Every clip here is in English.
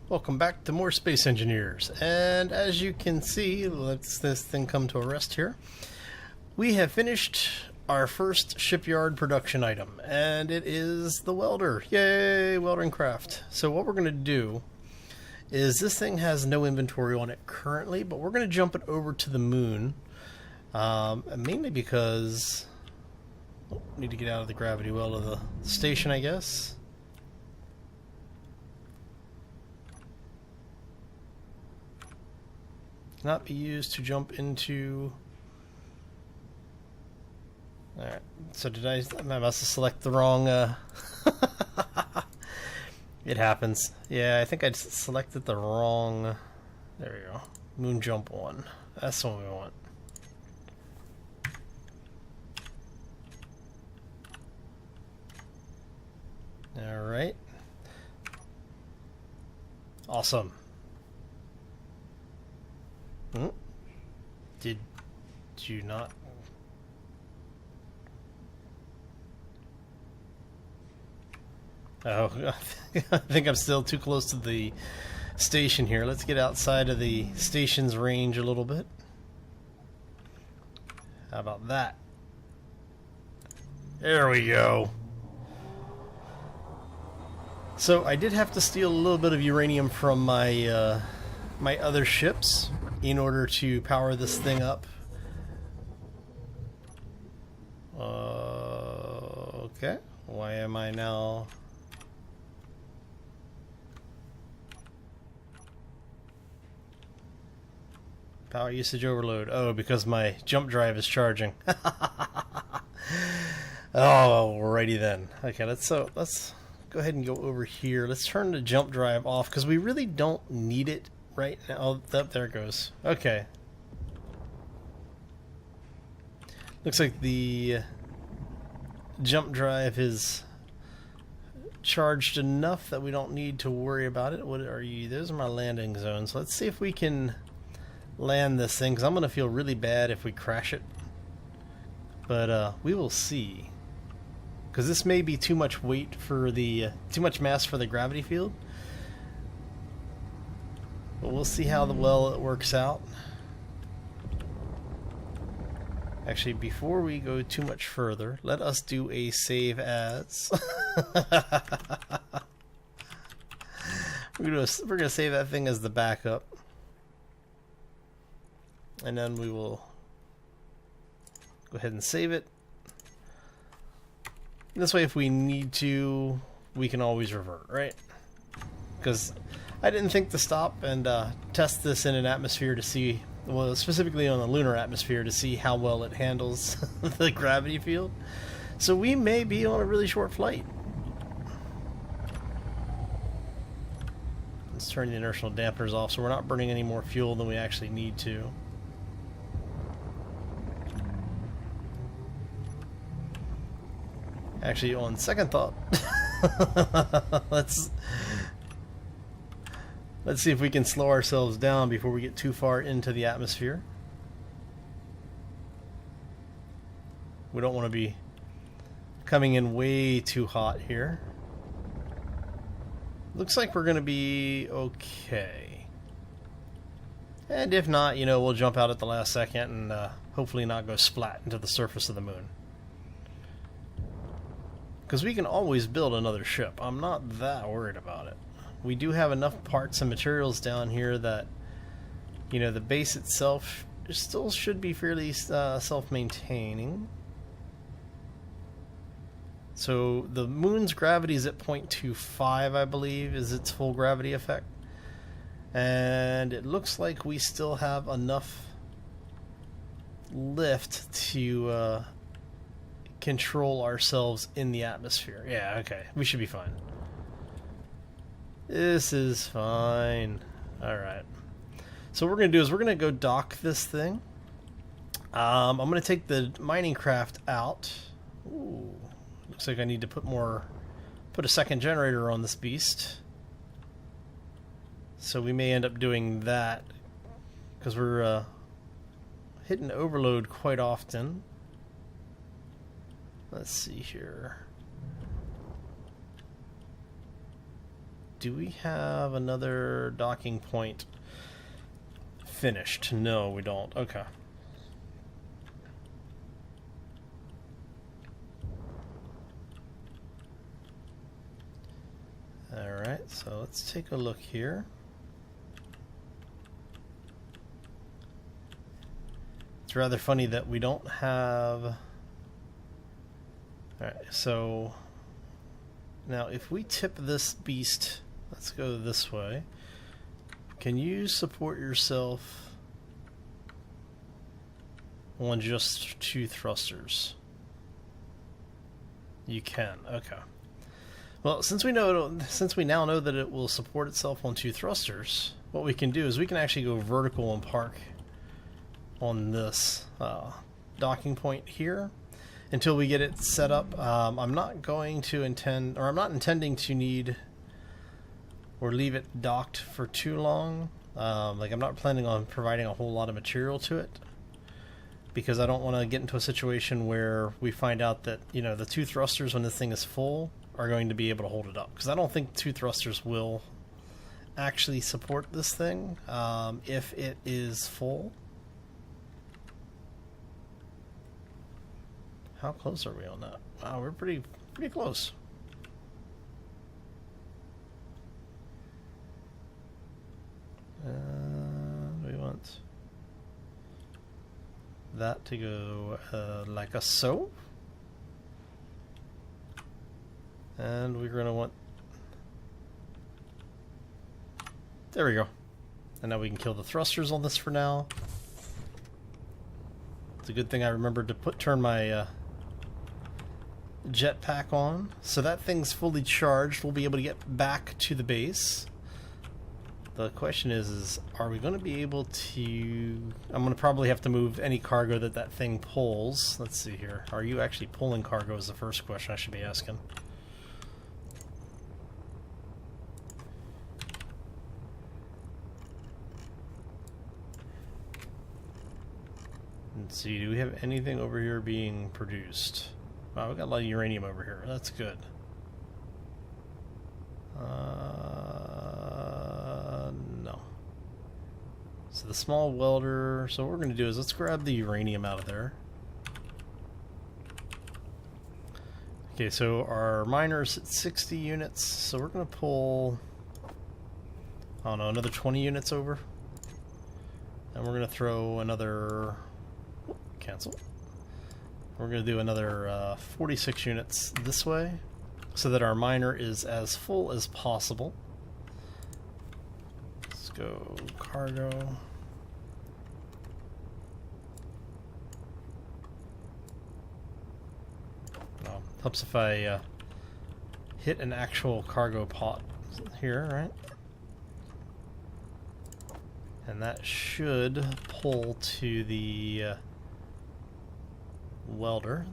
Welcome back to more Space Engineers, and as you can see, let's this thing come to a rest here. We have finished our first shipyard production item, and it is the welder. Yay, welding craft. So what we're going to do is this thing has no inventory on it currently, but we're going to jump it over to the moon, mainly because need to get out of the gravity well of the station, I guess. Not be used to jump into. Alright, so did I must have selected the wrong it happens. Yeah, I think I selected the wrong. There we go. Moon jump 1. That's the one we want. Alright. Awesome. Did you not? Oh, I think I'm still too close to the station here. Let's get outside of the station's range a little bit. How about that? There we go. So I did have to steal a little bit of uranium from my my other ships in order to power this thing up. Okay. Why am I now? Power usage overload. Oh, because my jump drive is charging. Alrighty then. Okay, let's go ahead and go over here. Let's turn the jump drive off because we really don't need it right now. Oh, there it goes. Okay. Looks like the jump drive is charged enough that we don't need to worry about it. What are you? Those are my landing zones. Let's see if we can land this thing, because I'm going to feel really bad if we crash it. But we will see. Because this may be too much weight for the, too much mass for the gravity field. But we'll see how well it works out. Actually, before we go too much further, let us do a save as. We're gonna save that thing as the backup. And then we will go ahead and save it. This way, if we need to, we can always revert, right? Because I didn't think to stop and test this in an atmosphere to see, well, specifically on the lunar atmosphere, to see how well it handles the gravity field. So we may be on a really short flight. Let's turn the inertial dampeners off so we're not burning any more fuel than we actually need to. Actually, on second thought, let's see if we can slow ourselves down before we get too far into the atmosphere. We don't want to be coming in way too hot here. Looks like we're going to be okay. And if not, you know, we'll jump out at the last second and hopefully not go splat into the surface of the moon. Because we can always build another ship. I'm not that worried about it. We do have enough parts and materials down here that, you know, the base itself still should be fairly self-maintaining. So the moon's gravity is at 0.25, I believe, is its full gravity effect. And it looks like we still have enough lift to control ourselves in the atmosphere. Yeah, okay. We should be fine. This is fine. Alright. So what we're going to do is we're going to go dock this thing. I'm going to take the mining craft out. Ooh. Looks like I need to put a second generator on this beast. So we may end up doing that because we're hitting overload quite often. Let's see here. do we have another docking point finished? No, we don't. Okay. Alright, so let's take a look here. It's rather funny that we don't have... Alright, so... Now, if we tip this beast... Let's go this way. Can you support yourself on just 2 thrusters? You can, okay. Well, since we now know that it will support itself on 2 thrusters, what we can do is we can actually go vertical and park on this docking point here until we get it set up. I'm not intending to need or leave it docked for too long. Like, I'm not planning on providing a whole lot of material to it, because I don't want to get into a situation where we find out that, you know, the 2 thrusters when this thing is full are going to be able to hold it up, because I don't think 2 thrusters will actually support this thing if it is full. How close are we on that? Wow, we're pretty close. We want that to go like a so. And we're going to want... There we go. And now we can kill the thrusters on this for now. It's a good thing I remembered to turn my jetpack on. So that thing's fully charged. We'll be able to get back to the base. The question is are we going to be able to... I'm going to probably have to move any cargo that thing pulls. Let's see here. Are you actually pulling cargo is the first question I should be asking. Let's see, do we have anything over here being produced? Wow, we got a lot of uranium over here. That's good. No. So the small welder, so what we're going to do is let's grab the uranium out of there. Okay, so our miner's at 60 units, so we're going to pull, I don't know, another 20 units over. And we're going to throw another... Cancel. We're going to do another 46 units this way so that our miner is as full as possible. Let's go cargo. Well, helps if I hit an actual cargo pot here, right? And that should pull to the welder.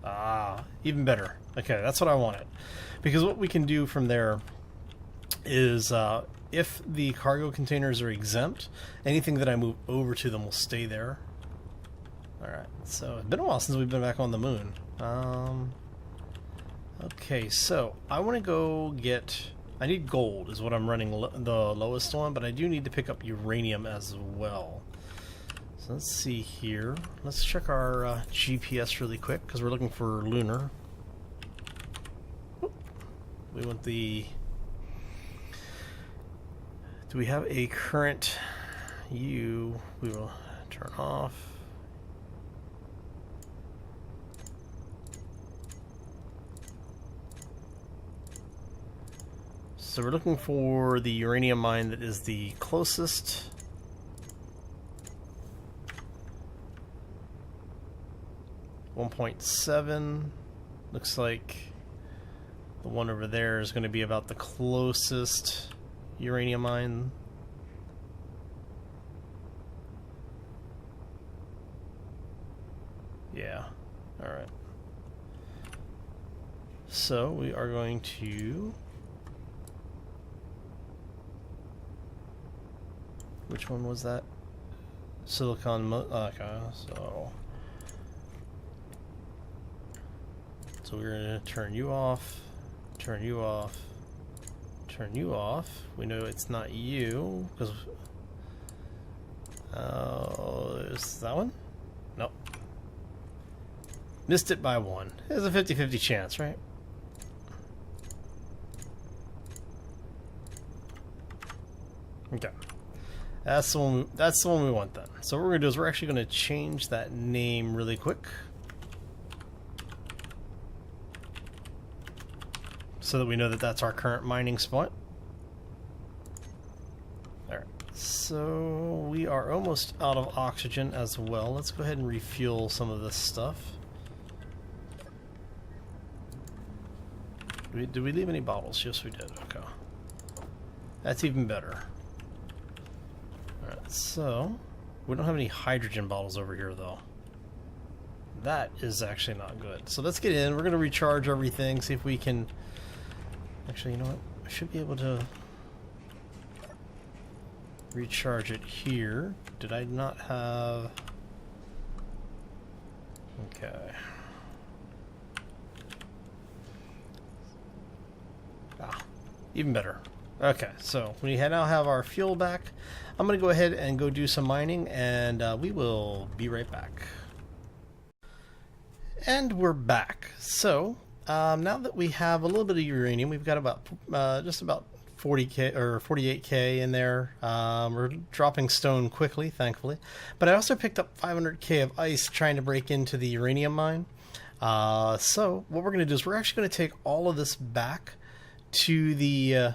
Ah, even better. Okay, that's what I wanted. Because what we can do from there is if the cargo containers are exempt, anything that I move over to them will stay there. Alright, so it's been a while since we've been back on the moon. Okay, so I want to go get... I need gold is what I'm running the lowest on, but I do need to pick up uranium as well. So let's see here. Let's check our GPS really quick because we're looking for lunar. Oop. We want the... Do we have a current U? We will turn off. So we're looking for the uranium mine that is the closest. .7 looks like the one over there is going to be about the closest uranium mine. Yeah, all right. So we are going to... Which one was that? Silicon okay, so... So we're going to turn you off, turn you off, turn you off. We know it's not you, because... is that one? Nope. Missed it by one. There's a 50-50 chance, right? Okay. That's the one we want then. So what we're going to do is we're actually going to change that name really quick. So that we know that that's our current mining spot. Alright, so we are almost out of oxygen as well. Let's go ahead and refuel some of this stuff. Did we leave any bottles? Yes, we did. Okay. That's even better. Alright, so we don't have any hydrogen bottles over here, though. That is actually not good. So let's get in. We're going to recharge everything, see if we can... Actually, you know what? I should be able to recharge it here. Did I not have... Okay. Ah, even better. Okay, so we now have our fuel back. I'm going to go ahead and go do some mining, and we will be right back. And we're back. So... now that we have a little bit of uranium, we've got about just about 40k or 48k in there. We're dropping stone quickly, thankfully. But I also picked up 500k of ice trying to break into the uranium mine. So what we're going to do is we're actually going to take all of this back to the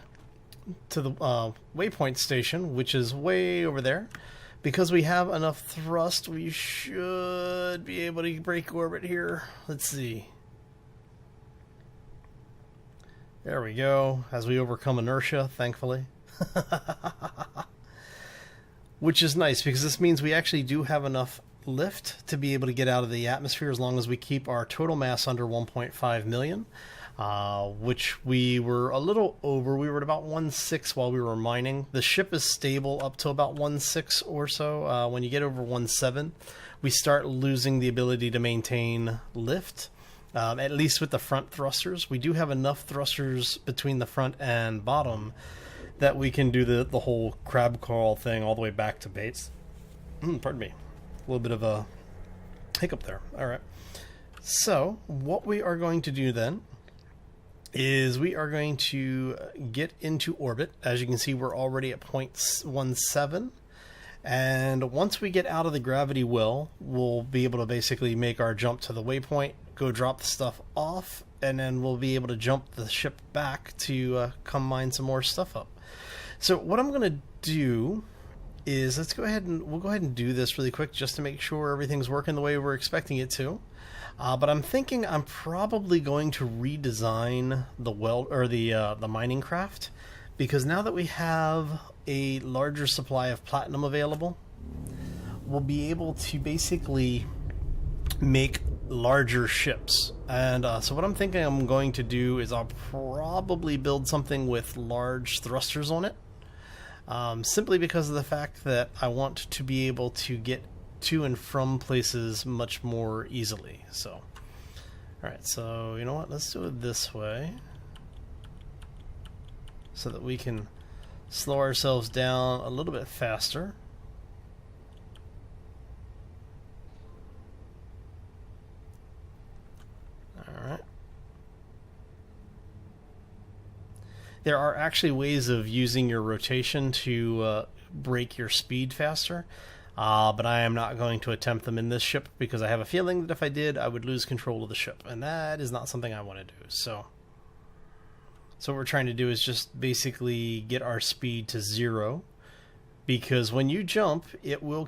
waypoint station, which is way over there. Because we have enough thrust, we should be able to break orbit here. Let's see. There we go, as we overcome inertia, thankfully. Which is nice, because this means we actually do have enough lift to be able to get out of the atmosphere as long as we keep our total mass under 1.5 million, which we were a little over. We were at about 1.6 while we were mining. The ship is stable up to about 1.6 or so. When you get over 1.7, we start losing the ability to maintain lift. At least with the front thrusters. We do have enough thrusters between the front and bottom that we can do the whole crab crawl thing all the way back to base. Pardon me. A little bit of a hiccup there. Alright. So, what we are going to do then is we are going to get into orbit. As you can see, we're already at 0.17. And once we get out of the gravity well, we'll be able to basically make our jump to the waypoint, go drop the stuff off, and then we'll be able to jump the ship back to come mine some more stuff up. So what I'm going to do is we'll go ahead and do this really quick just to make sure everything's working the way we're expecting it to. But I'm thinking I'm probably going to redesign the mining craft, because now that we have a larger supply of platinum available, we'll be able to basically make larger ships. And so what I'm thinking I'm going to do is I'll probably build something with large thrusters on it, simply because of the fact that I want to be able to get to and from places much more easily. So, alright, so you know what, let's do it this way so that we can slow ourselves down a little bit faster. Alright. There are actually ways of using your rotation to break your speed faster, but I am not going to attempt them in this ship because I have a feeling that if I did, I would lose control of the ship, and that is not something I want to do. So what we're trying to do is just basically get our speed to 0, because when you jump, it will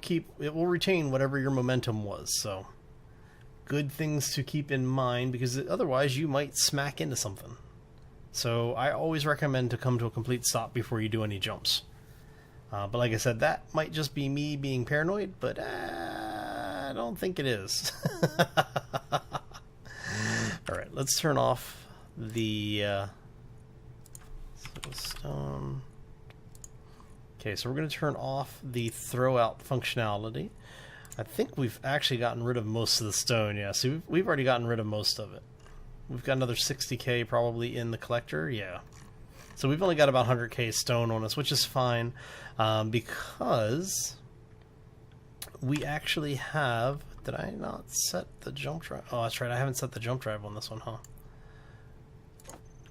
retain whatever your momentum was. So good things to keep in mind, because otherwise you might smack into something. So I always recommend to come to a complete stop before you do any jumps. But like I said, that might just be me being paranoid, but I don't think it is. Alright, let's turn off the stone. Okay, so we're going to turn off the throw out functionality. I think we've actually gotten rid of most of the stone. Yeah, so we've already gotten rid of most of it. We've got another 60k probably in the collector. Yeah. So we've only got about 100k stone on us, which is fine, because we actually have... Did I not set the jump drive? Oh, that's right. I haven't set the jump drive on this one, huh?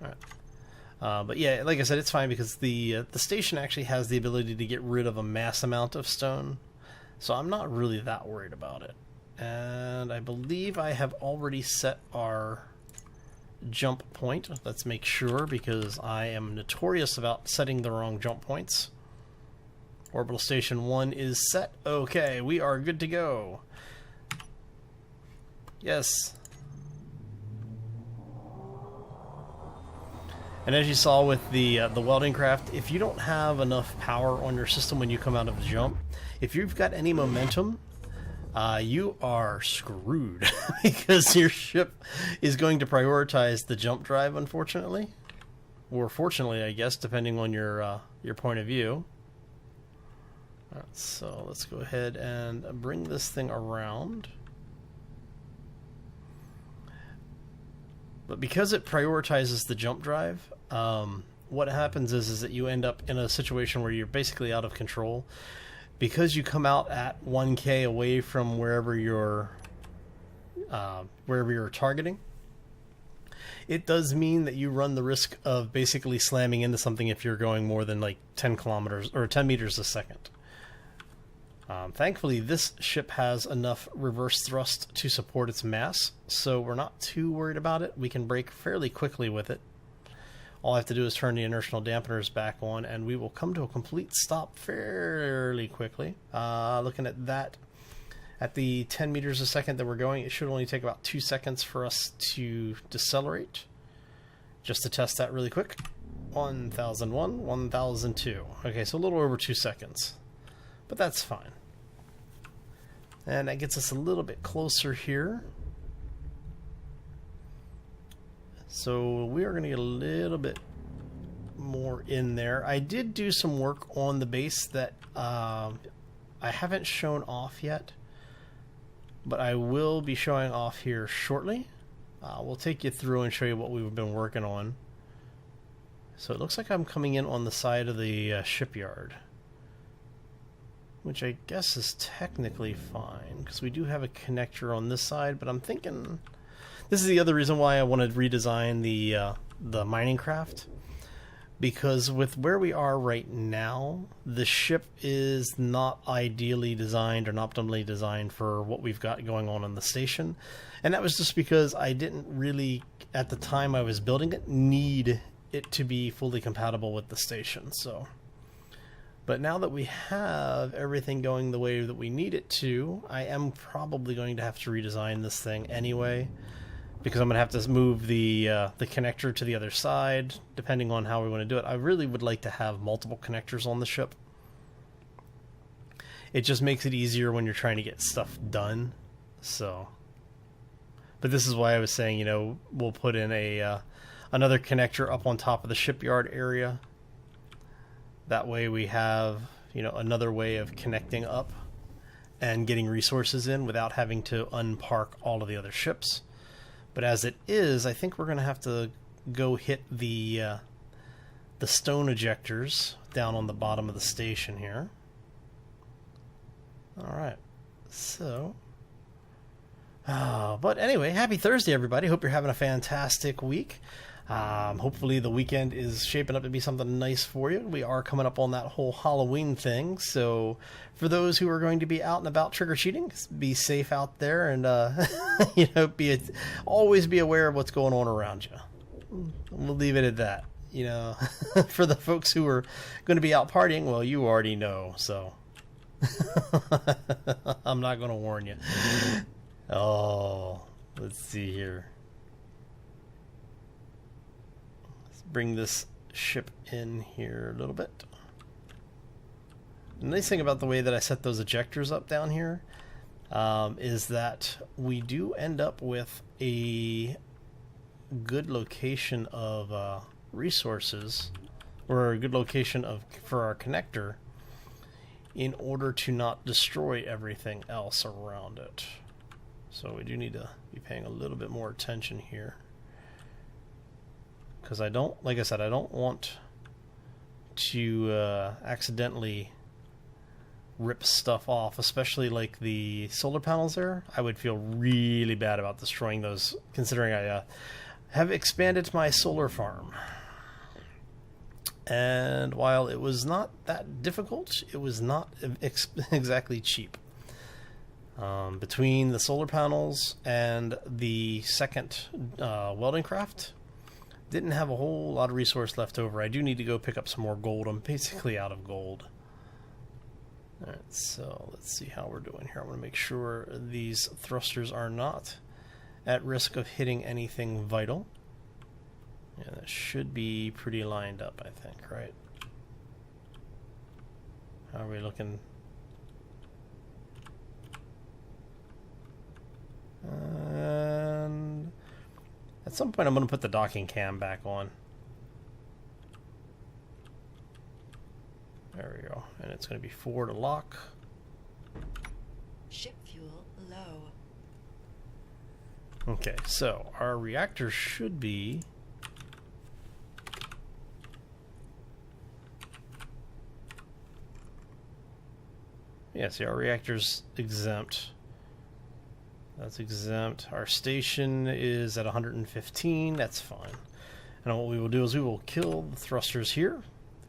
Alright. But yeah, like I said, it's fine because the station actually has the ability to get rid of a mass amount of stone. So I'm not really that worried about it. And I believe I have already set our jump point. Let's make sure, because I am notorious about setting the wrong jump points. Orbital Station 1 is set. Okay, we are good to go. Yes. And as you saw with the welding craft, if you don't have enough power on your system when you come out of the jump, if you've got any momentum, you are screwed because your ship is going to prioritize the jump drive, unfortunately, or fortunately, I guess, depending on your point of view. All right, so let's go ahead and bring this thing around. But because it prioritizes the jump drive, what happens is that you end up in a situation where you're basically out of control. Because you come out at 1k away from wherever you're targeting, it does mean that you run the risk of basically slamming into something if you're going more than like 10 kilometers or 10 meters a second. Thankfully, this ship has enough reverse thrust to support its mass, so we're not too worried about it. We can brake fairly quickly with it. All I have to do is turn the inertial dampeners back on, and we will come to a complete stop fairly quickly. Looking at that, at the 10 meters a second that we're going, it should only take about 2 seconds for us to decelerate. Just to test that really quick. 1001, 1002. Okay, so a little over 2 seconds. But that's fine. And that gets us a little bit closer here. So we are going to get a little bit more in there. I did do some work on the base that I haven't shown off yet, but I will be showing off here shortly. We'll take you through and show you what we've been working on. So it looks like I'm coming in on the side of the shipyard, which I guess is technically fine, because we do have a connector on this side, but I'm thinking... This is the other reason why I want to redesign the mining craft, because with where we are right now, the ship is not ideally designed or not optimally designed for what we've got going on in the station. And that was just because I didn't really, at the time I was building it, need it to be fully compatible with the station. So, but now that we have everything going the way that we need it to, I am probably going to have to redesign this thing anyway, because I'm going to have to move the connector to the other side, depending on how we want to do it. I really would like to have multiple connectors on the ship. It just makes it easier when you're trying to get stuff done. So, but this is why I was saying, you know, we'll put in a another connector up on top of the shipyard area. That way we have, you know, another way of connecting up and getting resources in without having to unpark all of the other ships. But as it is, I think we're going to have to go hit the stone ejectors down on the bottom of the station here. All right. So, but anyway, happy Thursday, everybody. Hope you're having a fantastic week. Hopefully the weekend is shaping up to be something nice for you. We are coming up on that whole Halloween thing, so for those who are going to be out and about trick-or-treating, be safe out there, and you know, always be aware of what's going on around you. We'll leave it at that. You know, for the folks who are going to be out partying, well, you already know, so I'm not going to warn you. Oh, let's see here. Bring this ship in here a little bit. The nice thing about the way that I set those ejectors up down here is that we do end up with a good location of resources, or a good location for our connector, in order to not destroy everything else around it. So we do need to be paying a little bit more attention here. because I don't, like I said, I don't want to accidentally rip stuff off, especially like the solar panels there. I would feel really bad about destroying those, considering I have expanded my solar farm. And while it was not that difficult, it was not exactly cheap. Between the solar panels and the second welding craft, didn't have a whole lot of resource left over. I do need to go pick up some more gold. I'm basically out of gold. Alright, so let's see how we're doing here. I want to make sure these thrusters are not at risk of hitting anything vital. Yeah, that should be pretty lined up, I think, right? How are we looking? And at some point I'm going to put the docking cam back on. There we go. And it's going to be 4 to lock. Ship fuel low. Okay, so our reactor should be... Yeah, see, our reactor's exempt. That's exempt. Our station is at 115. That's fine. And what we will do is we will kill the thrusters here,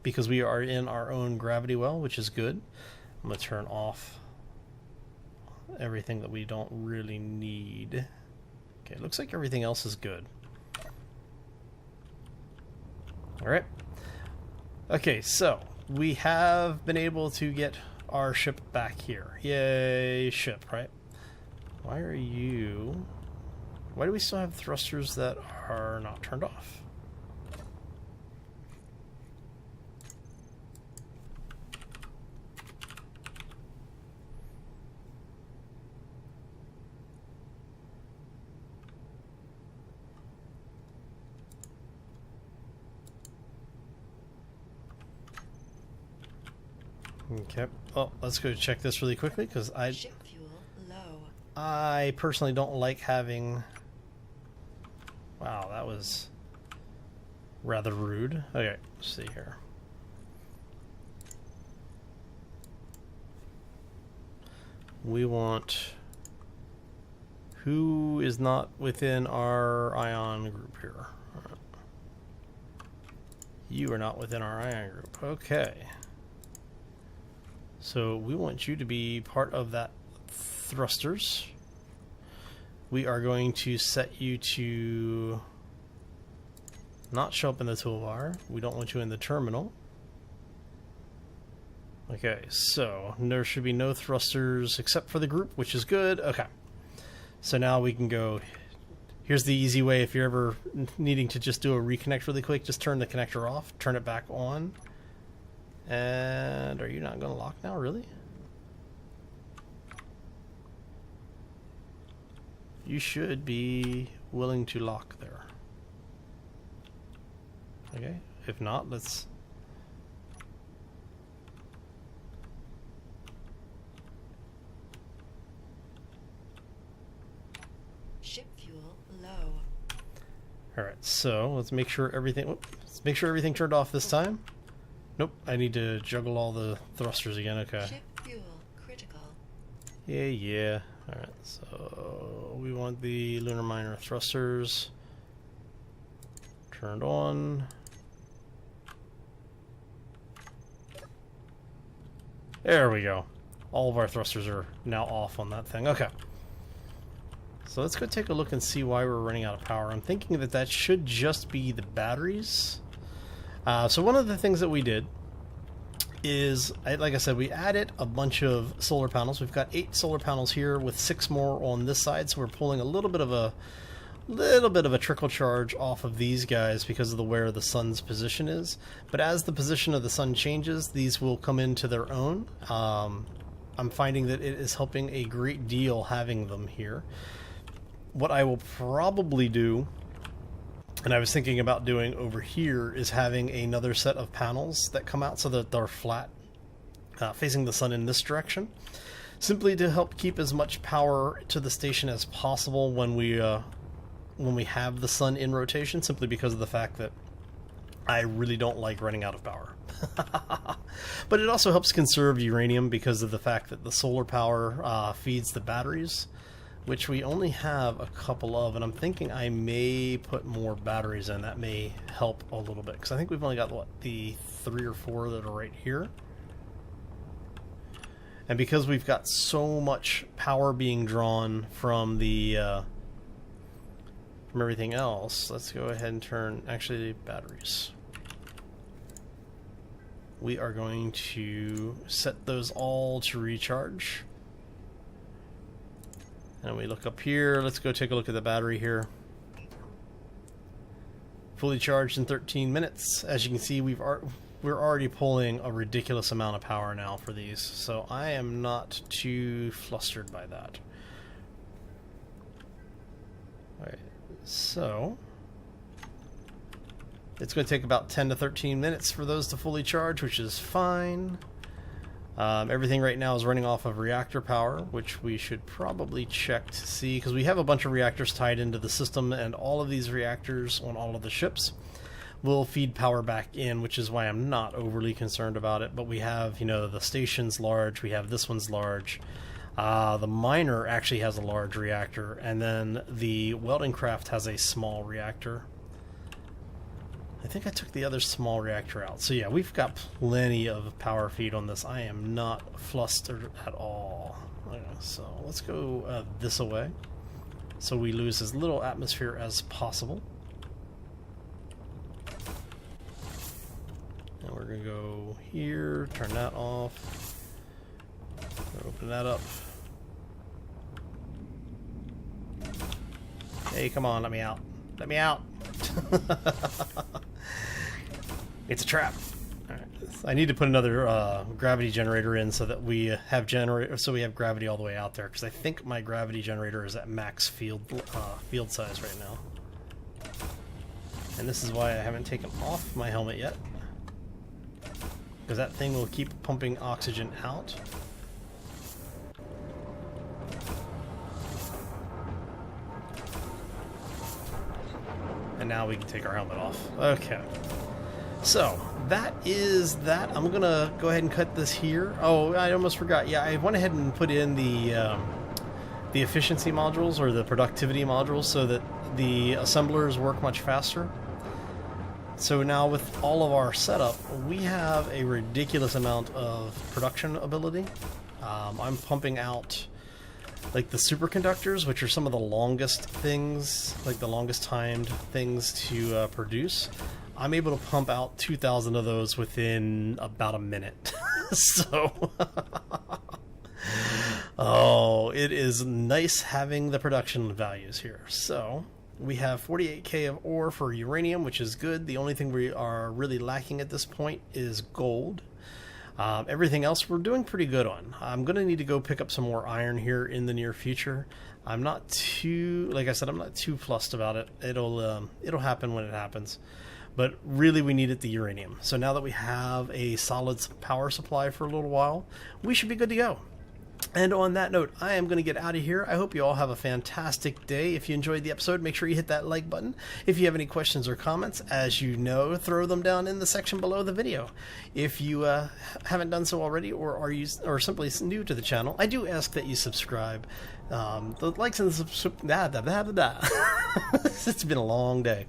because we are in our own gravity well, which is good. I'm going to turn off everything that we don't really need. Okay, looks like everything else is good. Alright. Okay, so we have been able to get our ship back here. Yay, ship, right? Why are you... Why do we still have thrusters that are not turned off? Okay. Oh, let's go check this really quickly, because Ship fuel low. I personally don't like having... Wow, that was rather rude. Okay, let's see here. We want... Who is not within our ion group here? Right. You are not within our ion group. Okay. So we want you to be part of that thrusters. We are going to set you to not show up in the toolbar. We don't want you in the terminal. Okay, so there should be no thrusters except for the group, which is good. Okay. So now we can go... Here's the easy way if you're ever needing to just do a reconnect really quick. Just turn the connector off, turn it back on. And are you not going to lock now, really? You should be willing to lock there. Okay, if not, let's... Ship fuel low. Alright, so let's make sure everything... Let's make sure everything turned off this time. Nope, I need to juggle all the thrusters again, okay. Ship fuel critical. Yeah. Alright, so we want the lunar miner thrusters turned on. There we go. All of our thrusters are now off on that thing. Okay. So let's go take a look and see why we're running out of power. I'm thinking that that should just be the batteries. So one of the things that we did is, like I said, we added a bunch of solar panels. We've got 8 solar panels here with 6 more on this side, so we're pulling a little bit of a trickle charge off of these guys because of where the sun's position is. But as the position of the sun changes, these will come into their own. I'm finding that it is helping a great deal having them here. What I will probably do, and I was thinking about doing over here, is having another set of panels that come out so that they're flat, facing the sun in this direction, simply to help keep as much power to the station as possible when we when we have the sun in rotation, simply because of the fact that I really don't like running out of power. But it also helps conserve uranium because of the fact that the solar power feeds the batteries, which we only have a couple of, and I'm thinking I may put more batteries in. That may help a little bit, because I think we've only got, what, the 3 or 4 that are right here. And because we've got so much power being drawn from the from everything else, let's go ahead and turn, actually, batteries. We are going to set those all to recharge. And we look up here. Let's go take a look at the battery here. Fully charged in 13 minutes. As you can see, we're already pulling a ridiculous amount of power now for these, so I am not too flustered by that. Alright, so it's going to take about 10 to 13 minutes for those to fully charge, which is fine. Everything right now is running off of reactor power, which we should probably check to see, because we have a bunch of reactors tied into the system, and all of these reactors on all of the ships will feed power back in, which is why I'm not overly concerned about it. But we have, you know, the station's large, we have this one's large. The miner actually has a large reactor, and then the welding craft has a small reactor. I think I took the other small reactor out. So yeah, we've got plenty of power feed on this. I am not flustered at all. Okay, so let's go this away, so we lose as little atmosphere as possible. And we're going to go here, turn that off, open that up. Hey, come on, let me out. Let me out. It's a trap. All right. I need to put another gravity generator in so that we have gravity all the way out there, because I think my gravity generator is at max field size right now. And this is why I haven't taken off my helmet yet, because that thing will keep pumping oxygen out. And now we can take our helmet off. Okay. So, that is that. I'm going to go ahead and cut this here. Oh, I almost forgot. Yeah, I went ahead and put in the efficiency modules, or the productivity modules, so that the assemblers work much faster. So now with all of our setup, we have a ridiculous amount of production ability. I'm pumping out like the superconductors, which are some of the longest things, like the longest timed things to produce. I'm able to pump out 2,000 of those within about a minute. So, oh, it is nice having the production values here. So, we have 48k of ore for uranium, which is good. The only thing we are really lacking at this point is gold. Everything else we're doing pretty good on. I'm going to need to go pick up some more iron here in the near future. I'm not too, like I said, I'm not too fussed about it. It'll happen when it happens. But really we needed the uranium. So now that we have a solid power supply for a little while, we should be good to go. And on that note, I am going to get out of here. I hope you all have a fantastic day. If you enjoyed the episode, make sure you hit that like button. If you have any questions or comments, as you know, throw them down in the section below the video. If you haven't done so already, or simply new to the channel, I do ask that you subscribe. The likes and it's been a long day.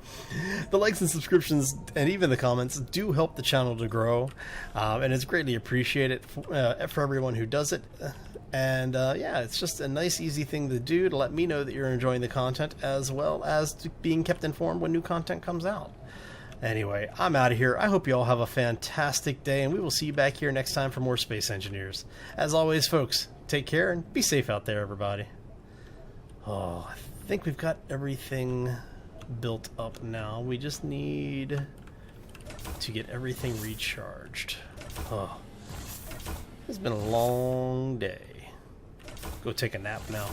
The likes and subscriptions and even the comments do help the channel to grow, and it's greatly appreciated for everyone who does it. And yeah, it's just a nice, easy thing to do to let me know that you're enjoying the content, as well as being kept informed when new content comes out. Anyway, I'm out of here. I hope you all have a fantastic day, and we will see you back here next time for more Space Engineers. As always, folks, take care and be safe out there, everybody. Oh, I think we've got everything built up now. We just need to get everything recharged. Oh, it's been a long day. Go take a nap now.